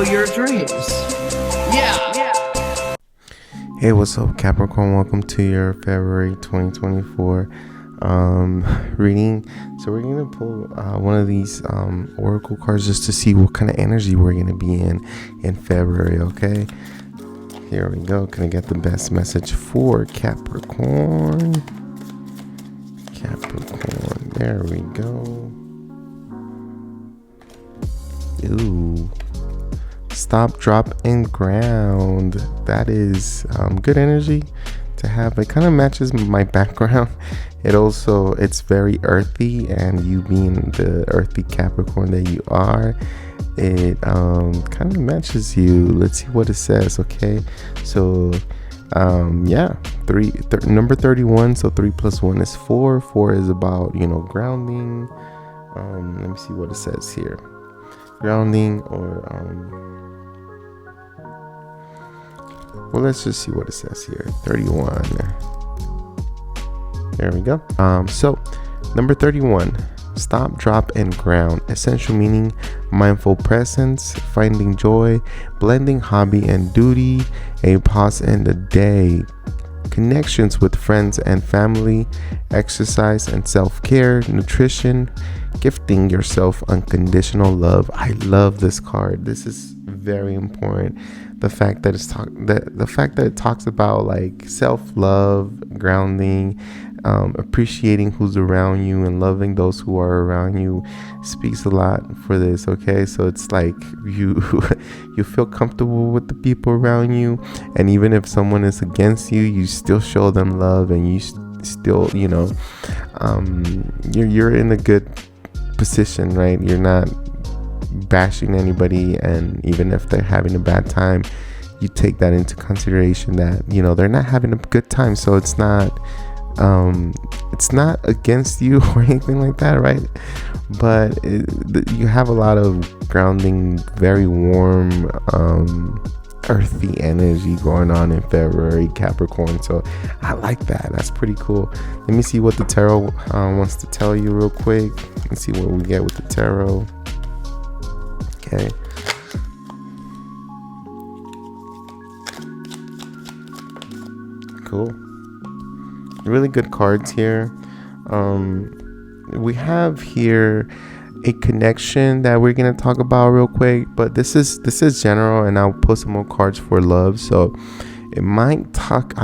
fulfill your dreams. Yeah. Hey, what's up, Capricorn? Welcome to your February 2024 reading. So we're going to pull one of these oracle cards just to see what kind of energy we're going to be in February, okay? Here we go. Can I get the best message for Capricorn? There we go. Ooh. Stop, drop, and ground. That is good energy to have. It kind of matches my background. It's very earthy, and you being the earthy Capricorn that you are, it kind of matches you. Let's see what it says. Okay, so number 31. So 3 plus 1 is 4. 4 is about grounding. Let me see what it says here. Grounding or well, let's just see what it says here. 31. There we go. So number 31, stop, drop, and ground. Essential meaning: mindful presence, finding joy, blending hobby and duty, a pause in the day, connections with friends and family, exercise and self-care, nutrition, gifting yourself unconditional love. I love this card. This is very important. The fact that it talks about like self-love, grounding, appreciating who's around you and loving those who are around you speaks a lot for this. Okay, so it's like you feel comfortable with the people around you, and even if someone is against you, you still show them love, and you still you're in a good position, right? You're not bashing anybody, and even if they're having a bad time, you take that into consideration that they're not having a good time, so it's not against you or anything like that, right? But you have a lot of grounding, very warm, earthy energy going on in February, Capricorn. So I like that. That's pretty cool. Let me see what the tarot wants to tell you real quick. Let's see what we get with the tarot. Okay. Cool. Really good cards here. We have here a connection that we're gonna talk about real quick, but this is general, and I'll put some more cards for love. So I might talk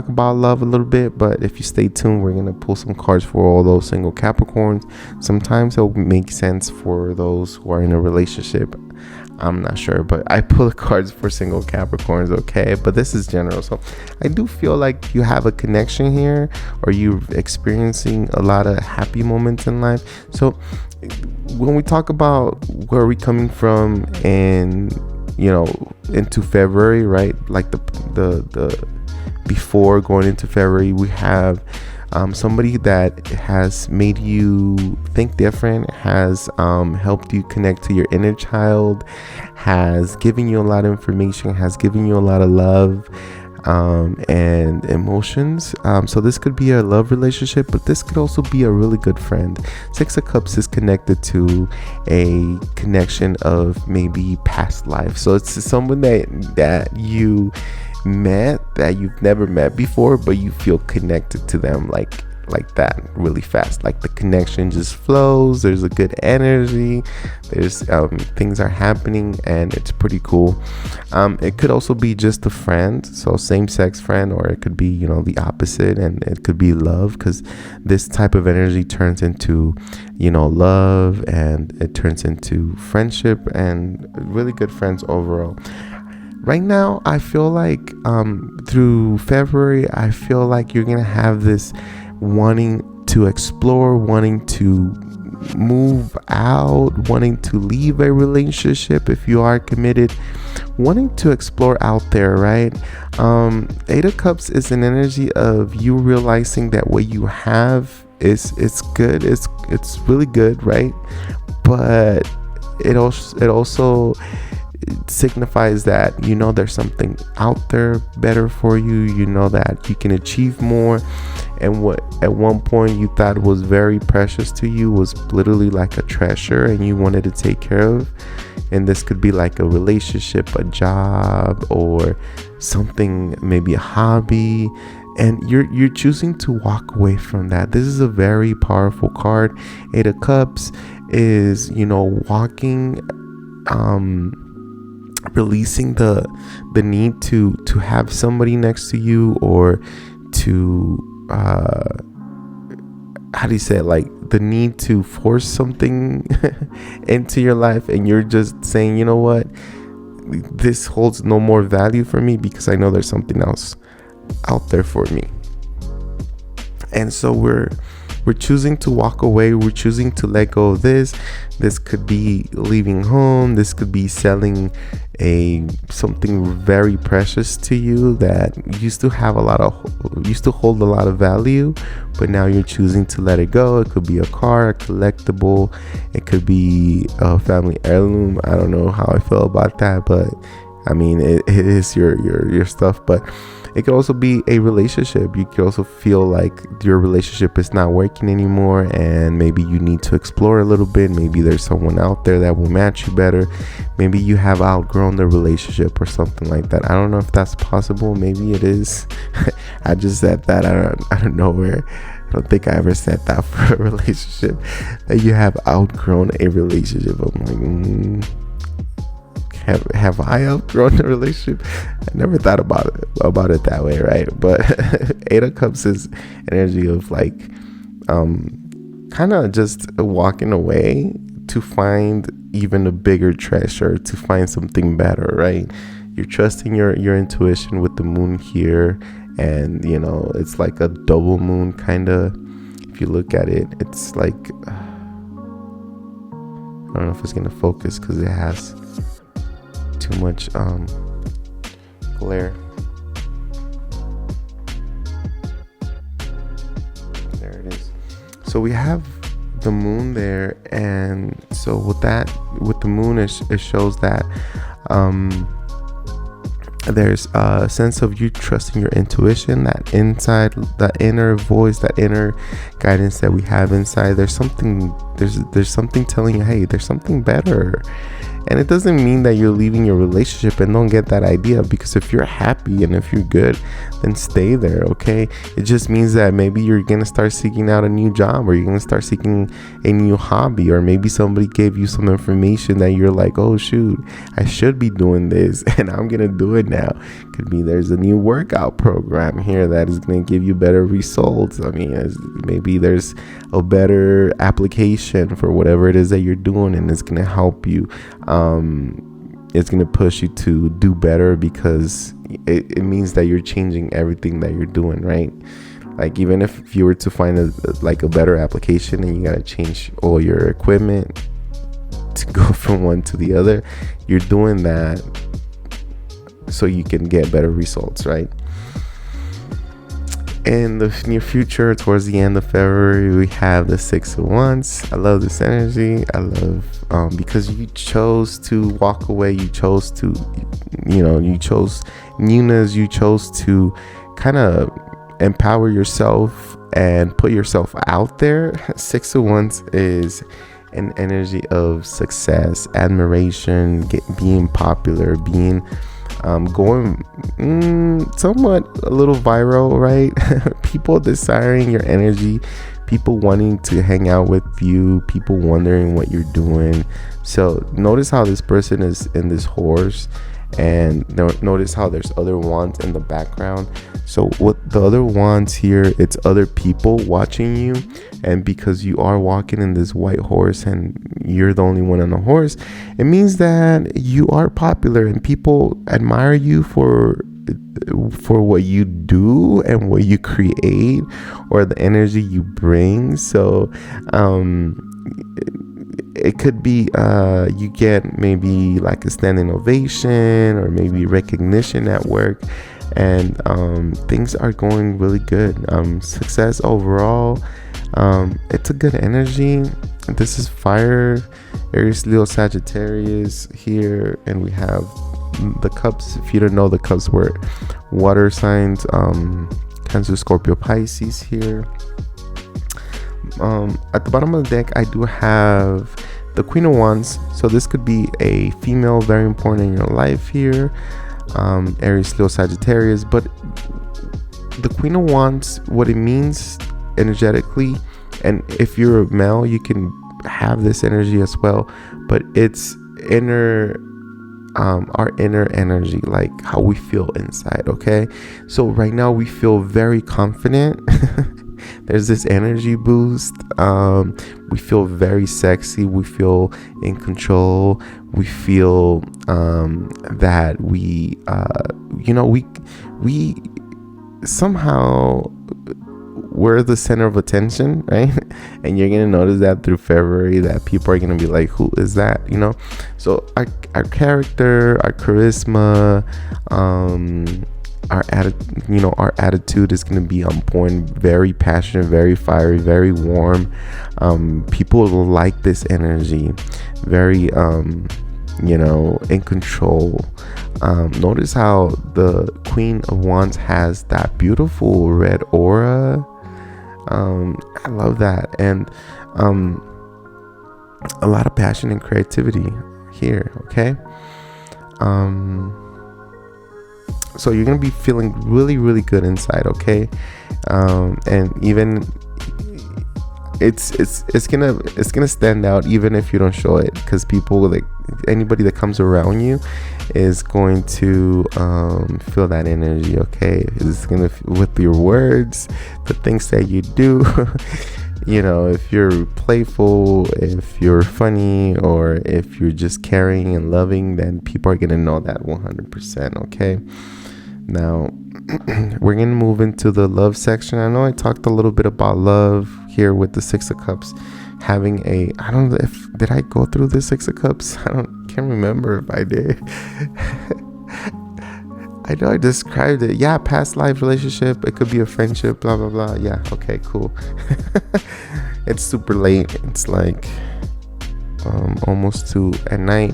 about love a little bit, but if you stay tuned, we're gonna pull some cards for all those single Capricorns. Sometimes it'll make sense for those who are in a relationship. I'm not sure, but I pull the cards for single Capricorns, okay? But this is general. So I do feel like you have a connection here, or you're experiencing a lot of happy moments in life. So when we talk about where we're coming from and into February, right? Like the before going into February, we have somebody that has made you think different, has helped you connect to your inner child, has given you a lot of information, has given you a lot of love and emotions. So this could be a love relationship, but this could also be a really good friend. 6 of Cups is connected to a connection of maybe past life. So it's someone that you met that you've never met before, but you feel connected to them like that really fast. Like the connection just flows. There's a good energy. There's things are happening, and it's pretty cool. It could also be just a friend, so same-sex friend, or it could be the opposite, and it could be love, because this type of energy turns into love, and it turns into friendship and really good friends overall. Right now, I feel like through February, I feel like you're gonna have this wanting to explore, wanting to move out, wanting to leave a relationship if you are committed, wanting to explore out there, right? 8 of Cups is an energy of you realizing that what you have it's good, it's really good, right? But it also signifies that there's something out there better for you, that you can achieve more, and what at one point you thought was very precious to you was literally like a treasure, and you wanted to take care of. And this could be like a relationship, a job, or something, maybe a hobby, and you're choosing to walk away from that. This is a very powerful card. 8 of Cups is, walking, releasing the need to have somebody next to you, or to how do you say it, like the need to force something into your life, and you're just saying, you know what, this holds no more value for me because I know there's something else out there for me. And so we're choosing to walk away. We're choosing to let go of this. This could be leaving home. This could be selling something very precious to you that used to hold a lot of value, but now you're choosing to let it go. It could be a car, a collectible. It could be a family heirloom. I don't know how I feel about that, but I mean, it is your stuff. But it could also be a relationship. You could also feel like your relationship is not working anymore, and maybe you need to explore a little bit. Maybe there's someone out there that will match you better. Maybe you have outgrown the relationship or something like that. I don't know if that's possible. Maybe it is. I just said that. I don't know where. I don't think I ever said that for a relationship, that you have outgrown a relationship. I'm like, have I outgrown the relationship? I never thought about it that way, right? But 8 of Cups is energy of like kind of just walking away to find even a bigger treasure, to find something better, right? You're trusting your intuition with the moon here, and it's like a double moon kind of. If you look at it, it's like I don't know if it's gonna focus because it has too much glare. There it is. So we have the moon there, and so with the moon, it shows that there's a sense of you trusting your intuition, that inside, that inner voice, that inner guidance that we have inside. There's something telling you, hey, there's something better. And it doesn't mean that you're leaving your relationship, and don't get that idea, because if you're happy and if you're good, then stay there, okay? It just means that maybe you're going to start seeking out a new job, or you're going to start seeking a new hobby, or maybe somebody gave you some information that you're like, oh shoot, I should be doing this and I'm going to do it now. Could be there's a new workout program here that is going to give you better results. I mean, maybe there's a better application for whatever it is that you're doing, and it's going to help you. It's going to push you to do better, because it means that you're changing everything that you're doing, right? Like, even if you were to find a better application and you got to change all your equipment to go from one to the other, you're doing that so you can get better results, right? In the near future, towards the end of February, we have the 6 of Wands. I love this energy. I love because you chose to walk away. You chose to, you chose newness. You chose to kind of empower yourself and put yourself out there. 6 of Wands is an energy of success, admiration, being popular, being going somewhat a little viral, right? People desiring your energy, people wanting to hang out with you, people wondering what you're doing. So notice how this person is in this horse, and notice how there's other wands in the background. So what the other wands here, it's other people watching you, and because you are walking in this white horse and you're the only one on the horse, it means that you are popular and people admire you for what you do and what you create, or the energy you bring. So it could be you get maybe like a standing ovation, or maybe recognition at work, and things are going really good. Success overall. It's a good energy. This is fire, Aries Leo Sagittarius here, and we have the cups. If you don't know, the cups were water signs, Cancer, Scorpio, Pisces here. At the bottom of the deck, I do have the Queen of Wands. So this could be a female very important in your life here, Aries Leo Sagittarius. But the Queen of Wands, what it means energetically, and if you're a male you can have this energy as well, but it's our inner energy, like how we feel inside. Okay, so right now we feel very confident. There's this energy boost. We feel very sexy. We feel in control. We feel that we somehow we're the center of attention, right? And you're gonna notice that through February, that people are gonna be like, who is that, so our character, our charisma, our attitude is going to be on point, very passionate, very fiery, very warm. People will like this energy, very in control. Notice how the Queen of Wands has that beautiful red aura. I love that. And a lot of passion and creativity here. Okay. So you're gonna be feeling really, really good inside, okay? And even it's gonna stand out even if you don't show it, because people, like anybody that comes around you, is going to feel that energy, okay? It's gonna, with your words, the things that you do. If you're playful, if you're funny, or if you're just caring and loving, then people are gonna know that 100%, okay? Now we're gonna move into the love section. I know I talked a little bit about love here with the Six of Cups having I don't know if did I go through the Six of Cups. Can't remember if I did. I know I described it. Yeah, past life relationship. It could be a friendship, blah blah blah. Yeah, okay, cool. It's super late. It's like almost 2 at night.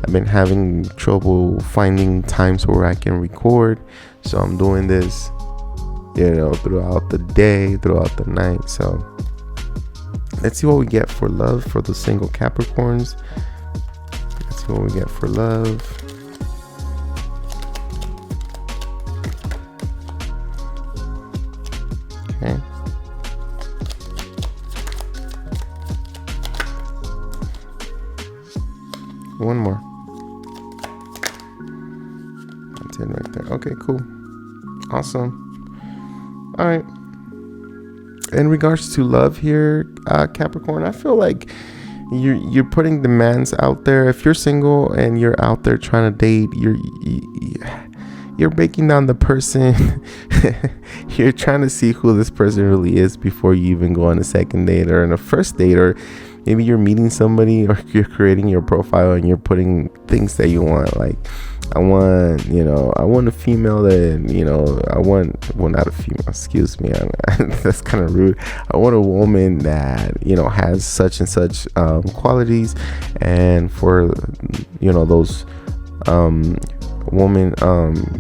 I've been having trouble finding times where I can record, so I'm doing this throughout the day, throughout the night. So let's see what we get for love for the single Capricorns. Let's see what we get for love. Okay. One more. That's it right there. Okay, cool. Awesome. All right. In regards to love here, Capricorn, I feel like you're putting demands out there. If you're single and you're out there trying to date, you're breaking down the person. You're trying to see who this person really is before you even go on a second date or on a first date, or maybe you're meeting somebody, or you're creating your profile and you're putting things that you want. Like, I want a female that, not a female, excuse me. That's kind of rude. I want a woman that, has such and such qualities. And for, those woman,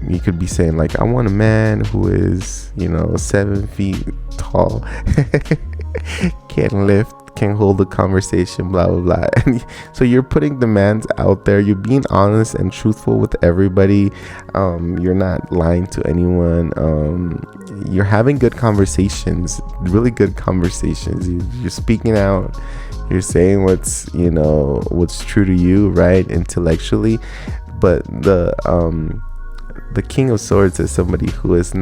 you could be saying like, I want a man who is 7 feet tall, can lift, can hold a conversation, blah blah blah. And so you're putting demands out there. You're being honest and truthful with everybody. You're not lying to anyone. You're having good conversations, really good conversations. You're speaking out. You're saying what's true to you, right, intellectually. But the King of Swords is somebody who is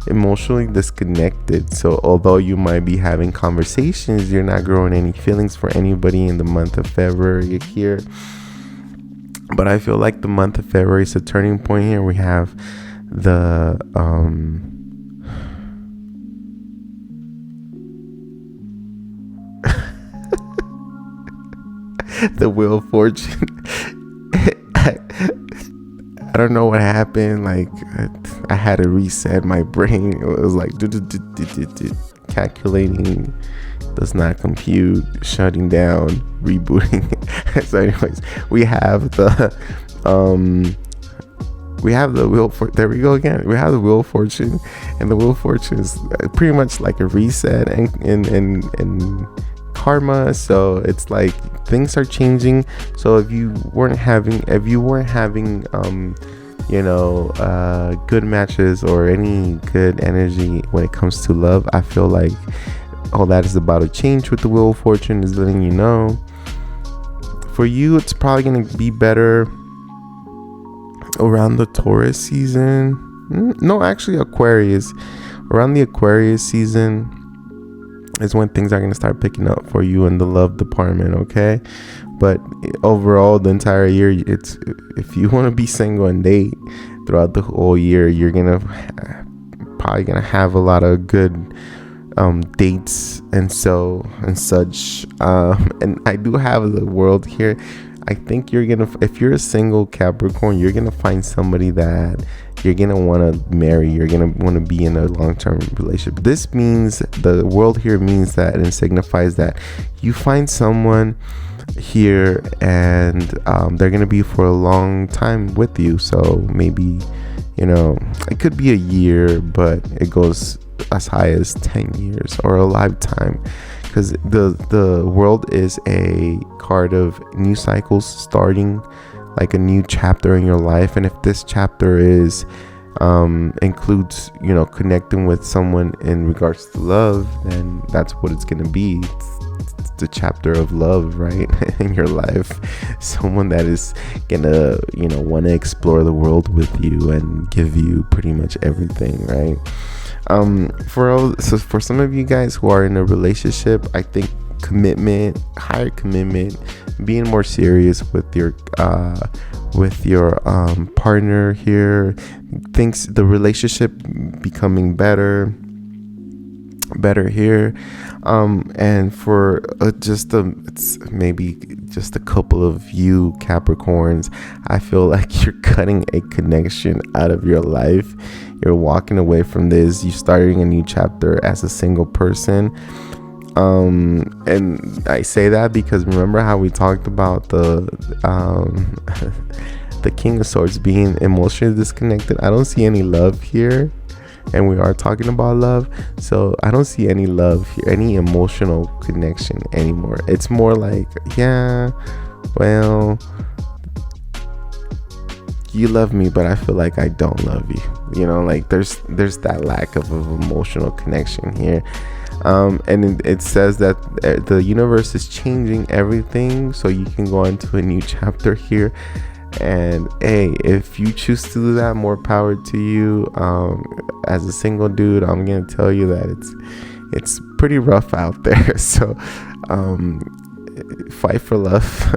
emotionally disconnected. So although you might be having conversations, you're not growing any feelings for anybody in the month of February here. But I feel like the month of February is a turning point here. We have the the Wheel of Fortune. I don't know what happened. Like, I had to reset my brain. It was like calculating, does not compute, shutting down, rebooting. So anyways, we have the Wheel for, there we go again. We have the Wheel of Fortune, and the Wheel of Fortune is pretty much like a reset and karma. So it's like things are changing. So if you weren't having good matches or any good energy when it comes to love, I feel like all that is about to change with the Wheel of Fortune is letting you know. For you, it's probably going to be better around the Taurus season. No, actually Aquarius. Around the Aquarius season is when things are going to start picking up for you in the love department, okay? But overall, the entire year, it's, if you want to be single and date throughout the whole year, you're probably gonna have a lot of good dates and such. And I do have the world here. I think if you're a single Capricorn, you're gonna find somebody that you're gonna want to marry. You're gonna want to be in a long-term relationship. This means, the world here means that, and signifies that you find someone here and they're gonna be for a long time with you. So maybe, it could be a year, but it goes as high as 10 years or a lifetime, because the world is a card of new cycles starting, like a new chapter in your life. And if this chapter includes connecting with someone in regards to love, then that's what it's gonna be. It's the chapter of love, right? In your life, someone that is gonna want to explore the world with you and give you pretty much everything, right? For some of you guys who are in a relationship, I think higher commitment, being more serious with your partner here, thinks the relationship becoming better here, and for it's maybe just a couple of you Capricorns, I feel like you're cutting a connection out of your life. You're walking away from this. You're starting a new chapter as a single person. And I say that because remember how we talked about the King of Swords being emotionally disconnected? I don't see any love here, and we are talking about love, so I don't see any love here, any emotional connection anymore. It's more like, yeah, well, you love me, but I feel like I don't love you. Like there's that lack of emotional connection here. And it says that the universe is changing everything, so you can go into a new chapter here. And hey, if you choose to do that, more power to you. As a single dude, I'm gonna tell you that it's pretty rough out there. So fight for love.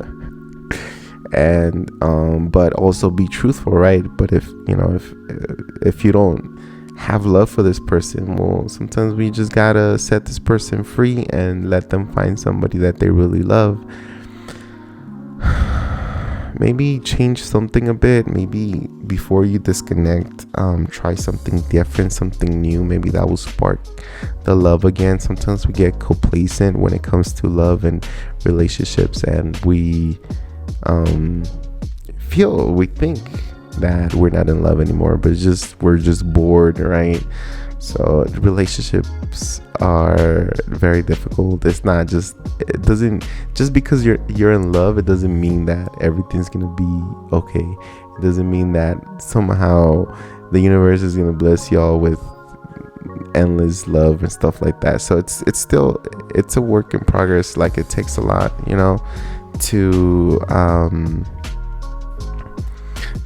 And but also be truthful, right? But if you don't have love for this person, well, sometimes we just gotta set this person free and let them find somebody that they really love. Maybe change something a bit. Maybe before you disconnect, try something different, something new. Maybe that will spark the love again. Sometimes we get complacent when it comes to love and relationships, and we think that we're not in love anymore, but we're just bored, right? So relationships are very difficult. It doesn't just because you're in love, it doesn't mean that everything's gonna be okay. It doesn't mean that somehow the universe is gonna bless y'all with endless love and stuff like that. So it's a work in progress. Like, it takes a lot,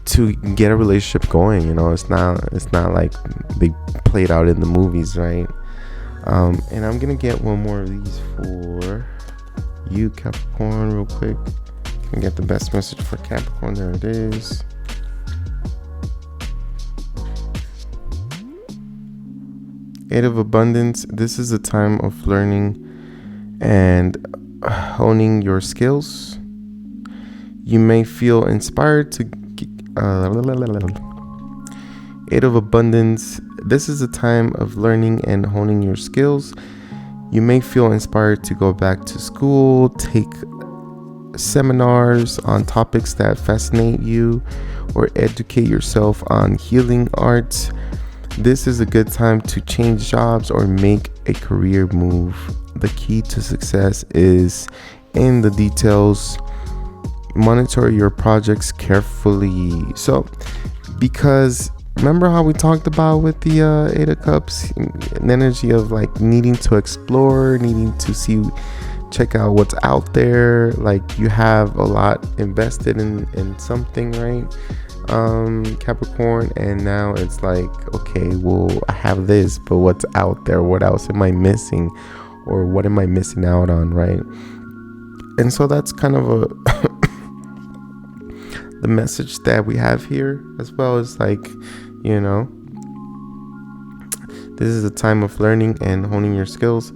to get a relationship going. It's not like they play it out in the movies, right? And I'm gonna get one more of these for you, Capricorn, real quick. Can get the best message for Capricorn. There it is. Eight of Abundance. This is a time of learning and honing your skills. You may feel inspired to Eight of Abundance. This is a time of learning and honing your skills. You may feel inspired to go back to school, take seminars on topics that fascinate you, or educate yourself on healing arts. This is a good time to change jobs or make a career move. the key to success is in the details. Monitor your projects carefully. So, because remember how we talked about with the Eight of Cups, an energy of like needing to explore, needing to see, check out what's out there. Like you have a lot invested in something, right? Capricorn, and now it's like, okay, well, I have this, but what's out there? What else am I missing, or what am I missing out on, right? And so that's kind of a the message that we have here, as well as like, you know, this is a time of learning and honing your skills.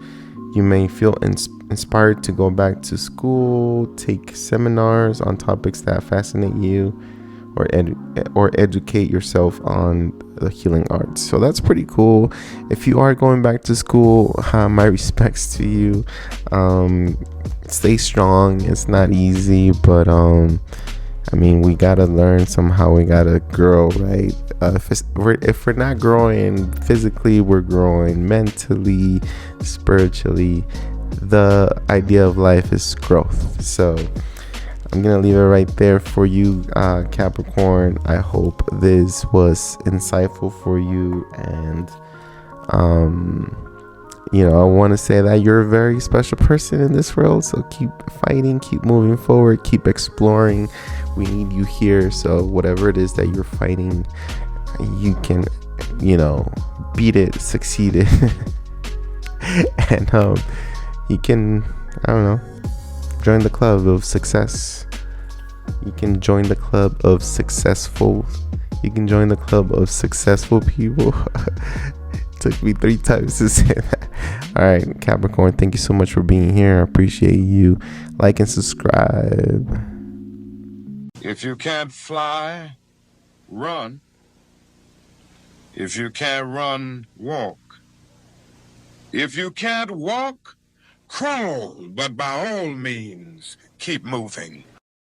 You may feel inspired to go back to school, take seminars on topics that fascinate you, or educate yourself on the healing arts. So that's pretty cool. If you are going back to school, my respects to you. Stay strong. It's not easy, but I mean, we gotta learn somehow. We gotta grow, right? If we're not growing physically, we're growing mentally, spiritually. The idea of life is growth. So I'm gonna leave it right there for you, Capricorn. I hope this was insightful for you, and you know, I want to say that you're a very special person in this world. So keep fighting, keep moving forward, keep exploring. We need you here. So whatever it is that you're fighting, you can, you know, beat it, succeed it, and you can, I don't know, join the club of success. You can join the club of successful. You can join the club of successful people. Took me 3 times to say that. All right, Capricorn, thank you so much for being here. I appreciate you. Like and subscribe. If you can't fly, run. If you can't run, walk. If you can't walk, crawl. But by all means, keep moving.